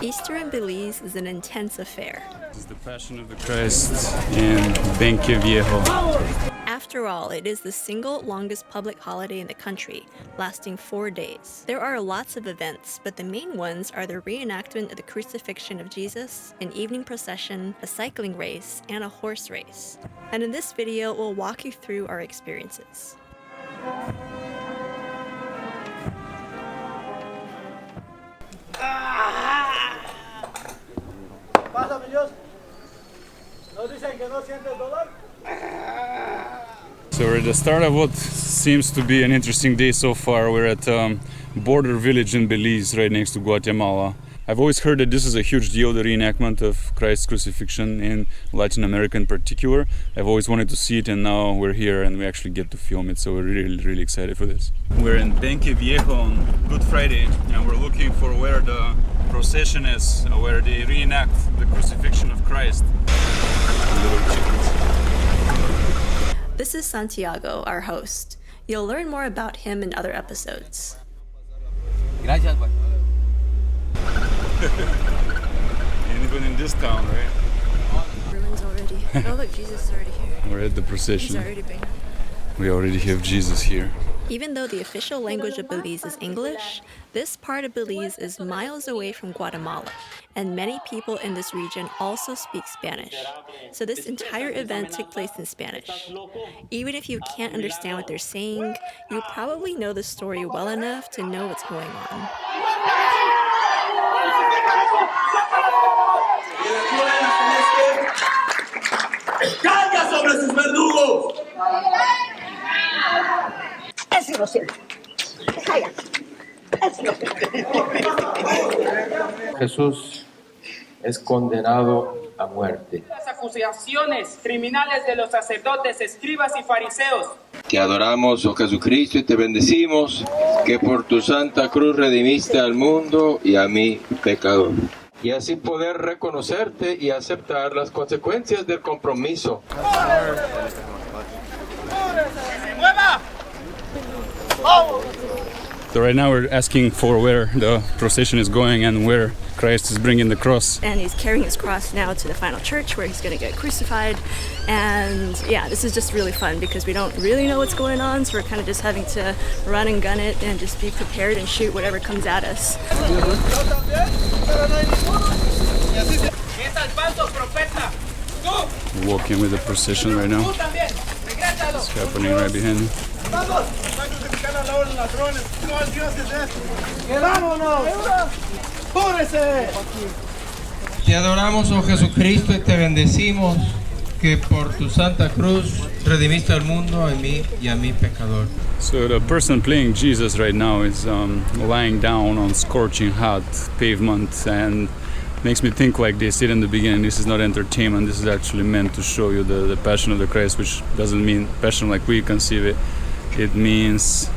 Easter in Belize is an intense affair. This is the Passion of the Christ in Benque Viejo. After all, it is the single longest public holiday in the country, lasting 4 days. There are lots of events, but the main ones are the reenactment of the Crucifixion of Jesus, an evening procession, a cycling race, and a horse race. And in this video, we'll walk you through our experiences. So we're at the start of what seems to be an interesting day so far. We're at border village in Belize, right next to Guatemala. I've always heard that this is a huge deal, the reenactment of Christ's crucifixion in Latin America in particular. I've always wanted to see it, and now we're here and we actually get to film it, so we're really excited for this. We're in Benque Viejo on Good Friday, and we're looking for where the procession is, where they reenact the crucifixion of Christ. Little chickens. This is Santiago, our host. You'll learn more about him in other episodes. And even in this town, right? Ruins already. Oh look, Jesus is already here. We're at the procession. He's already been. We already have Jesus here. Even though the official language of Belize is English, this part of Belize is miles away from Guatemala, and many people in this region also speak Spanish. So this entire event took place in Spanish. Even if you can't understand what they're saying, you probably know the story well enough to know what's going on. ¡Carga sobre sus verdugos! Es inocente. Cállate. Es inocente. Jesús es condenado a muerte. Las acusaciones criminales de los sacerdotes, escribas y fariseos. Te adoramos, oh Jesucristo, y te bendecimos, que por tu santa cruz redimiste al mundo y a mí, pecador. Y así poder reconocerte y aceptar las consecuencias del compromiso. So right now we're asking for where the procession is going and where Christ is bringing the cross. And he's carrying his cross now to the final church where he's going to get crucified. And yeah, this is just really fun because we don't really know what's going on, so we're kind of just having to run and gun it and just be prepared and shoot whatever comes at us. Walking with the procession right now. It's happening right behind me. Te adoramos, oh Jesucristo, y te bendecimos, que por tu santa cruz redimiste al mundo a mí y a mi pecador. So the person playing Jesus right now is lying down on scorching hot pavement, and makes me think, like they said in the beginning, this is not entertainment, this is actually meant to show you the passion of the Christ, which doesn't mean passion like we conceive it. It means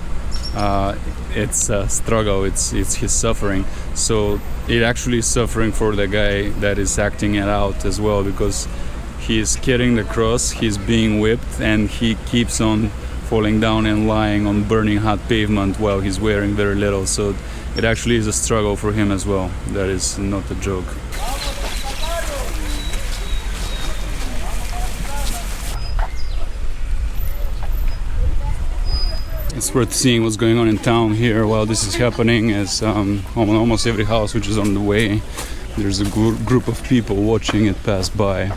it's a struggle, it's his suffering. So it actually is suffering for the guy that is acting it out as well, because he is carrying the cross, he's being whipped, and he keeps on falling down and lying on burning hot pavement while he's wearing very little. So it actually is a struggle for him as well. That is not a joke. It's worth seeing what's going on in town here while this is happening, as on almost every house which is on the way, there's a group of people watching it pass by.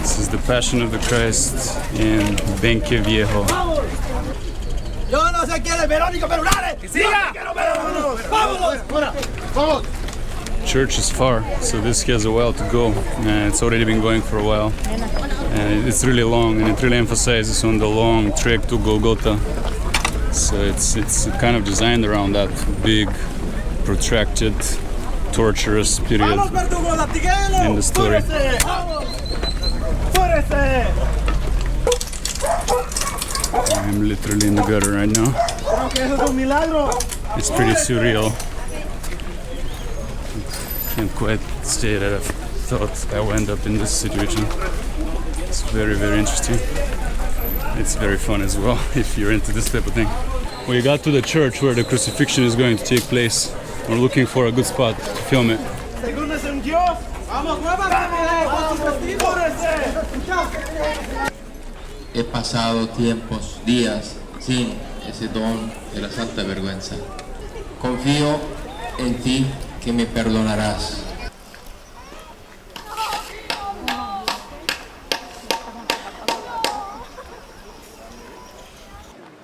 This is the Passion of the Christ in Benque Viejo. Church is far, so this has a while to go, and it's already been going for a while. And it's really long, and it really emphasizes on the long trek to Golgotha. So it's kind of designed around that big, protracted, torturous period in the story. I'm literally in the gutter right now. It's pretty surreal. Can't quite say that I've thought I would end up in this situation. It's very interesting. It's very fun as well if you're into this type of thing. We got to the church where the crucifixion is going to take place. We're looking for a good spot to film it. He pasado tiempos, días, sin ese don de la santa vergüenza. Confío en ti que me perdonarás.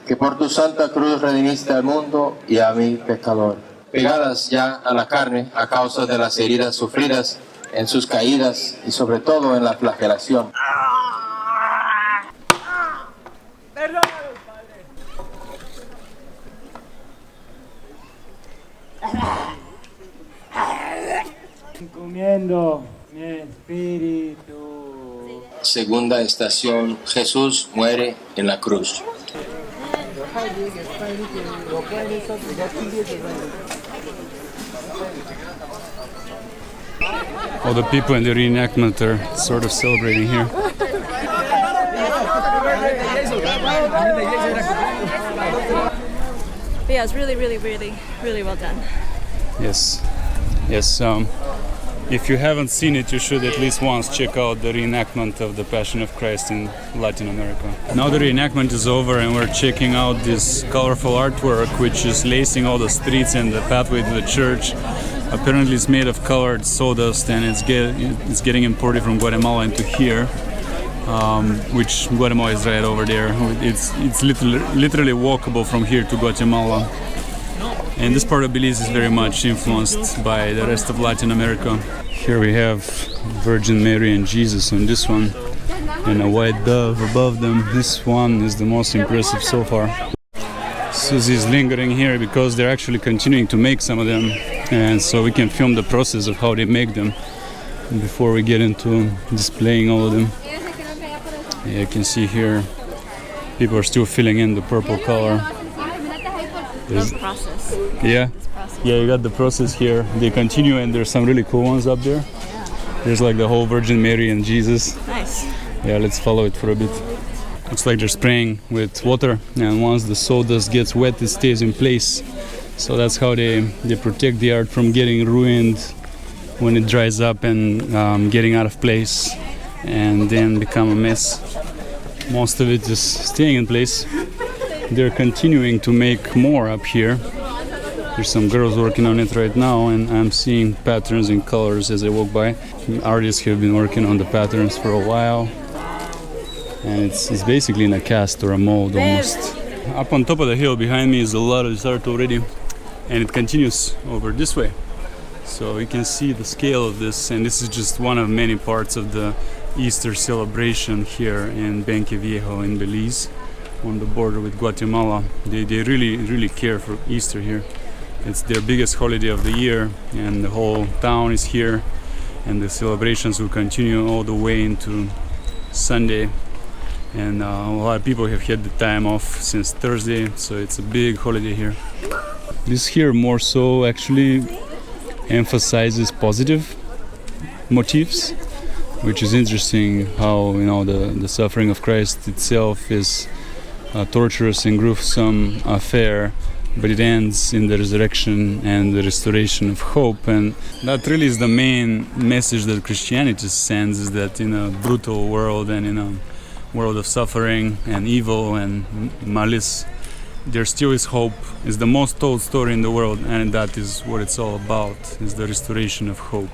Que por tu santa cruz redimiste al mundo y a mi pecador. Pegadas ya a la carne a causa de las heridas sufridas en sus caídas y sobre todo en la flagelación. Encomiendo mi espíritu. Segunda estación, Jesús muere en la cruz. All the people in the reenactment are sort of celebrating here. But yeah, it's really, really, really, really well done. Yes. If you haven't seen it, you should at least once check out the reenactment of the Passion of Christ in Latin America. Now the reenactment is over and we're checking out this colorful artwork which is lacing all the streets and the pathway to the church. Apparently it's made of colored sawdust and it's getting imported from Guatemala into here, which Guatemala is right over there. It's literally walkable from here to Guatemala. And this part of Belize is very much influenced by the rest of Latin America. Here we have Virgin Mary and Jesus on this one, and a white dove above them. This one is the most impressive so far. Suzi is lingering here because they're actually continuing to make some of them, and so we can film the process of how they make them before we get into displaying all of them. Yeah, you can see here people are still filling in the purple color. Love the process. Yeah, you got the process here. They continue, and there's some really cool ones up there. There's like the whole Virgin Mary and Jesus. Nice. Yeah, let's follow it for a bit. Looks like they're spraying with water, and once the sawdust gets wet, it stays in place. So that's how they protect the art from getting ruined when it dries up and getting out of place and then become a mess. Most of it is staying in place. They're continuing to make more up here. There's some girls working on it right now, and I'm seeing patterns and colors as I walk by. Artists have been working on the patterns for a while, and it's basically in a cast or a mold almost. Up on top of the hill behind me is a lot of this art already, and it continues over this way. So you can see the scale of this, and this is just one of many parts of the Easter celebration here in Benque Viejo in Belize, on the border with Guatemala. They really care for Easter here. It's their biggest holiday of the year, and the whole town is here, and the celebrations will continue all the way into Sunday. And a lot of people have had the time off since Thursday, so it's a big holiday here. This here more so actually emphasizes positive motifs, which is interesting how, you know, the suffering of Christ itself is a torturous and gruesome affair, but it ends in the resurrection and the restoration of hope. And that really is the main message that Christianity sends, is that in a brutal world and in a world of suffering and evil and malice, there still is hope. It's the most told story in the world, and that is what it's all about, is the restoration of hope.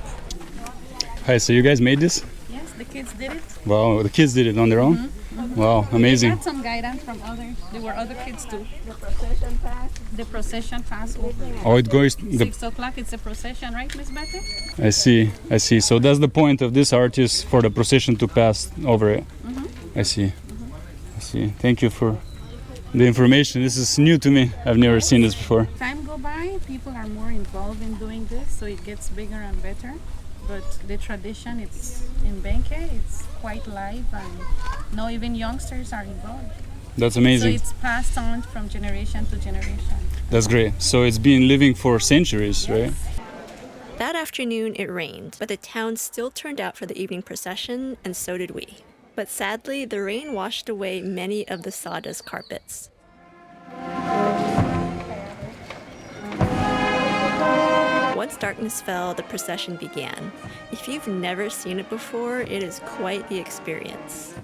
Hi, so you guys made this? Yes, the kids did it. Wow, the kids did it on their own? Wow, amazing. We had some guidance from others. There were other kids too. The procession passed over. Oh, it goes... 6 o'clock, it's a procession, right, Miss Betty? I see. So that's the point of this art, is for the procession to pass over it. I see. Thank you for the information. This is new to me. I've never seen this before. Time go by, people are more involved in doing this, so it gets bigger and better. But the tradition, it's in Benque, it's quite live, and now even youngsters are involved. That's amazing. So it's passed on from generation to generation. That's great. So it's been living for centuries, yes. Right? That afternoon it rained, but the town still turned out for the evening procession, and so did we. But sadly, the rain washed away many of the sawdust carpets. Once darkness fell, the procession began. If you've never seen it before, it is quite the experience.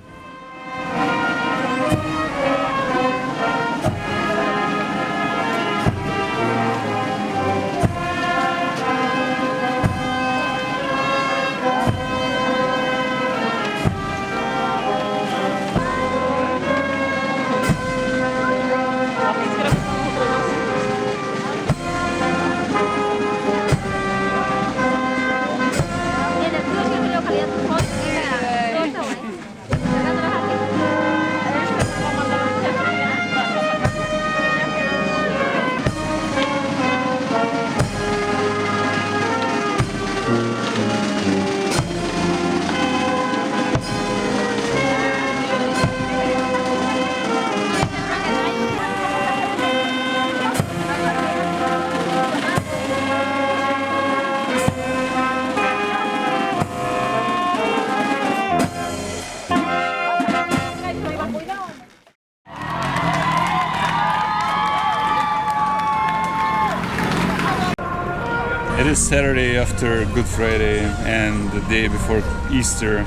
It is Saturday after Good Friday and the day before Easter,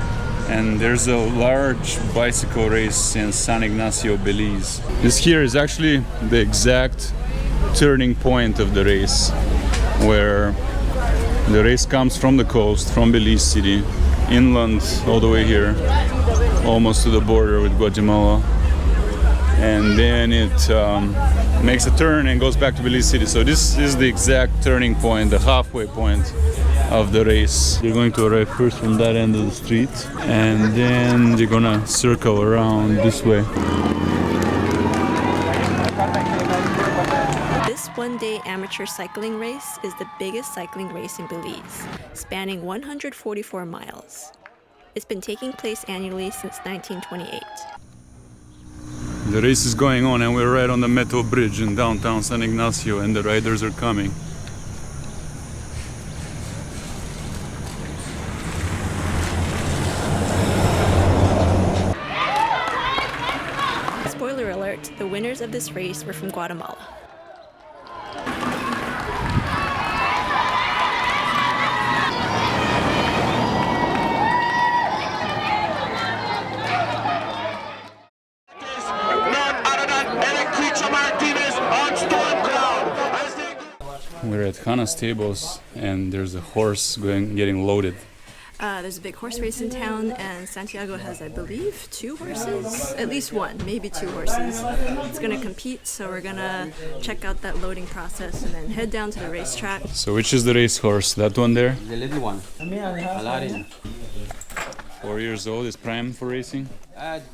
and there's a large bicycle race in San Ignacio, Belize. This here is actually the exact turning point of the race, where the race comes from the coast, from Belize City, inland all the way here, almost to the border with Guatemala, and then it makes a turn and goes back to Belize City. So this is the exact turning point, the halfway point of the race. You're going to arrive first from that end of the street, and then you're gonna circle around this way. This one-day amateur cycling race is the biggest cycling race in Belize, spanning 144 miles. It's been taking place annually since 1928. The race is going on and we're right on the metal bridge in downtown San Ignacio, and the riders are coming. Spoiler alert, the winners of this race were from Guatemala. We're at Hanna Stables and there's a horse getting loaded. There's a big horse race in town, and Santiago has, I believe, 2 horses? At least 1, maybe 2 horses. It's going to compete, so we're going to check out that loading process and then head down to the racetrack. So which is the race horse? That one there? The little one. Aladdin. 4 years old, is prime for racing?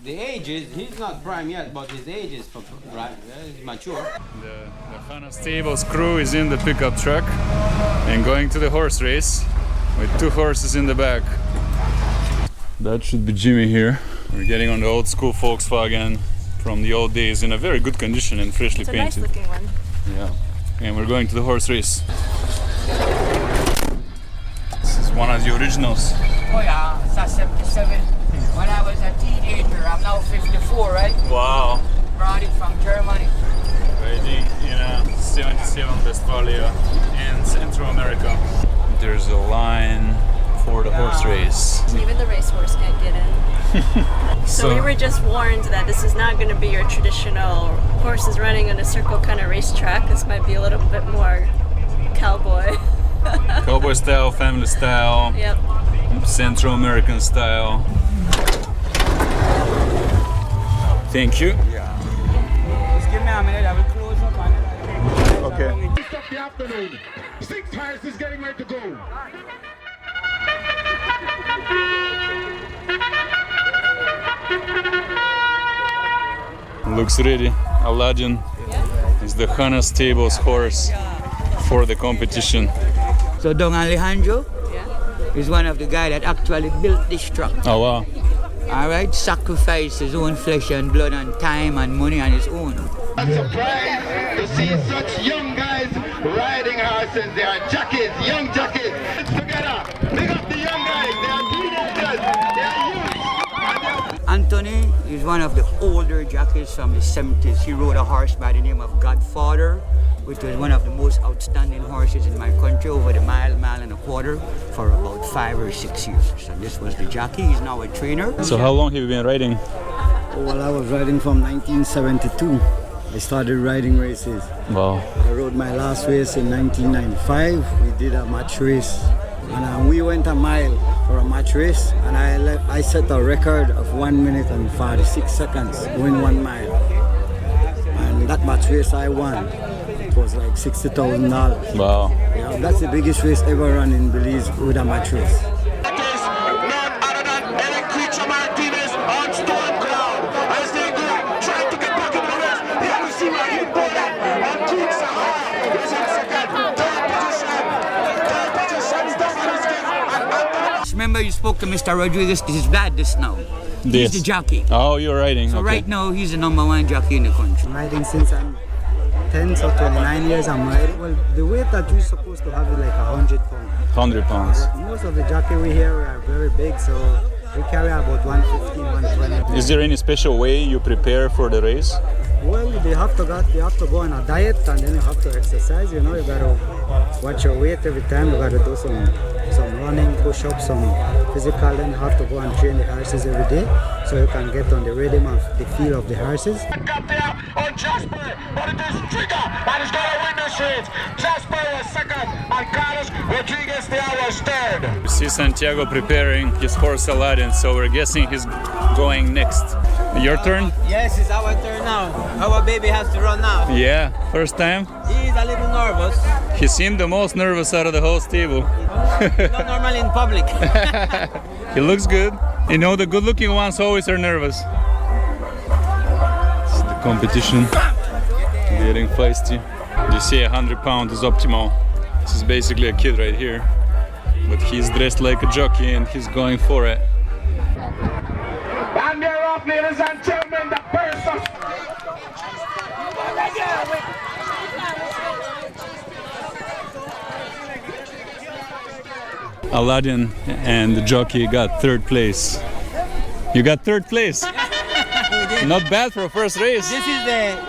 The age is, he's not prime yet, but his age is he's mature. The Hanna Stables crew is in the pickup truck and going to the horse race with 2 horses in the back. That should be Jimmy here. We're getting on the old school Volkswagen from the old days in a very good condition and freshly painted. It's a nice looking one. Yeah, and we're going to the horse race. This is one of the originals. Oh yeah, it's 77. When I was a teenager, I'm now 54, right? Wow. Brought it from Germany. Riding in 77 Westphalia in Central America. There's a line for the horse race. Even the racehorse can't get in. So we were just warned that this is not going to be your traditional horses running in a circle kind of racetrack. This might be a little bit more cowboy. Cowboy style, family style, Yep. Central American style. Thank you. Just give me a minute, I will close up and Okay. The afternoon. 6 horses getting ready to go. Looks ready. Aladdin is the Hanna Stables horse for the competition. So Don Alejandro is one of the guys that actually built this truck. Oh wow. All right, sacrificed his own flesh and blood and time and money on his own. I'm surprised to see such young guys riding horses. They are jockeys, young jockeys. Together, big up the young guys. They are teenagers. They are youth. Anthony is one of the older jockeys from the 70s. He rode a horse by the name of Godfather. which was one of the most outstanding horses in my country over the mile and a quarter for about 5 or 6 years. So this was the jockey. He's now a trainer. So how long have you been riding? Well, I was riding from 1972. I started riding races. Wow. I rode my last race in 1995. We did a match race. And we went a mile for a match race. And I set a record of 1 minute and 46 seconds going 1 mile. And that match race I won. It was like $60,000. Wow. Yeah, that's the biggest race ever run in Belize with a match race. Remember you spoke to Mr. Rodriguez, this is bad this now. He's the jockey. Oh, you're riding. So okay. right now he's the #1 jockey in the country. I'm riding since I'm 10, so 29 years I'm riding. Well, the weight that you're supposed to have is like 100 pounds. 100 pounds. Most of the jockey we here are very big, so we carry about 115, 120. Is there any special way you prepare for the race? Well, you have to go on a diet and then you have to exercise. You know, you gotta watch your weight every time. You gotta do some running, push-ups, some physical. Then you have to go and train the horses every day, so you can get on the rhythm of the feel of the horses. Up there on Jasper, but it is Trigger that is going to win this race. Jasper was second, and Carlos Rodriguez there was third. You see Santiago preparing his horse Aladdin, so we're guessing he's going next. Your turn? Yes, it's our turn now. Our baby has to run now. Yeah, first time? He's a little nervous. He seemed the most nervous out of the whole stable. Not normally in public. He looks good. You know, the good-looking ones always are nervous. It's the competition. Getting feisty. You see 100 pounds is optimal. This is basically a kid right here. But he's dressed like a jockey and he's going for it. And they're off, ladies and gentlemen, the person. Aladdin and the jockey got 3rd place. You got 3rd place? Not bad for a first race. This is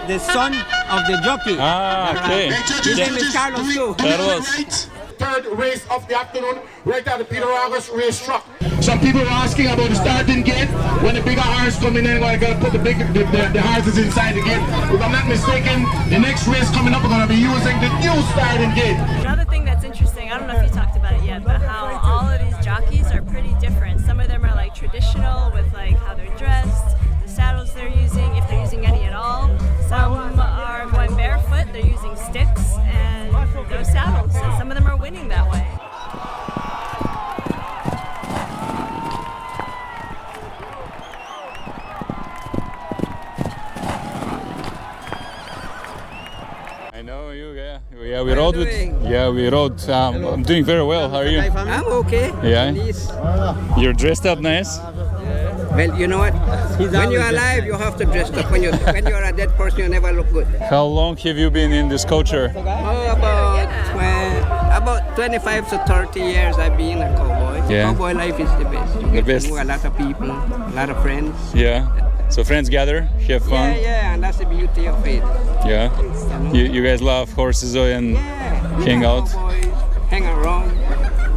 the son of the jockey. Ah, okay. His name is Carlos too. Carlos. 3rd race of the afternoon, right at the Peter August racetrack. Some people are asking about the starting gate. When the bigger horse come in, they're going to put the horses inside the gate. If I'm not mistaken, the next race coming up, we're going to be using the new starting gate. Another thing that's interesting, I don't know if you talked about it yet, but how all of these jockeys are pretty different. Some of them are like traditional with like how they're dressed, the saddles they're using, if they're using any at all. Some are going barefoot, they're using sticks and no saddles, and some of them are winning that way. I know you, yeah. Yeah, we rode with. Yeah, we rode. I'm doing very well. How are you? I'm okay. Yeah. You're dressed up nice. Well, you know what? When you're alive, you have to dress up. When you're a dead person, you never look good. How long have you been in this culture? Oh, about 25 to 30 years I've been a cowboy. Yeah. Cowboy life is the best. You get to know a lot of people, a lot of friends. Yeah. So friends gather, have fun. Yeah, and that's the beauty of it. Yeah. You guys love horses and hang out. Cowboys, hang around,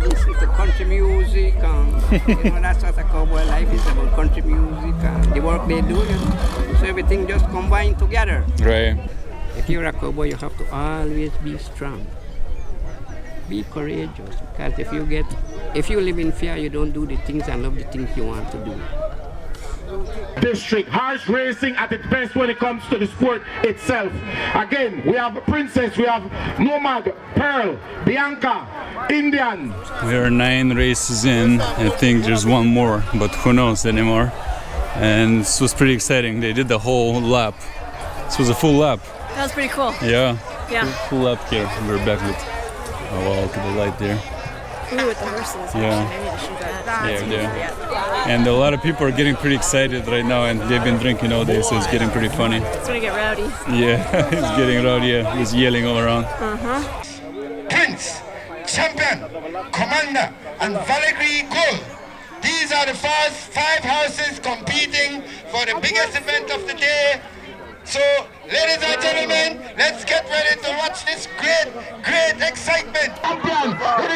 listen to country music. You know, that's what a cowboy life is about, country music and the work they do. You know? So everything just combined together. Right. If you're a cowboy, you have to always be strong. Be courageous, because if you live in fear, you don't do the things and love the things you want to do. District horse racing at its best when it comes to the sport itself. Again, we have Princess, we have Nomad, Pearl, Bianca, Indian. We are 9 races in. I think there's one more, but who knows anymore. And this was pretty exciting. They did the whole lap. This was a full lap. That was pretty cool. Yeah. Yeah. Full lap here. We're back with. Oh wow, look at the light there. Ooh, with the horses. Yeah. Maybe to shoot that. Yeah. And a lot of people are getting pretty excited right now, and they've been drinking all day, so it's getting pretty funny. It's gonna get rowdy. Yeah, it's getting rowdy. Yeah, he's yelling all around. Prince, Champion, Commander, and Valerie Gold. These are the first 5 horses competing for the biggest event of the day, So, ladies and gentlemen, let's get ready to watch this great excitement. Champion,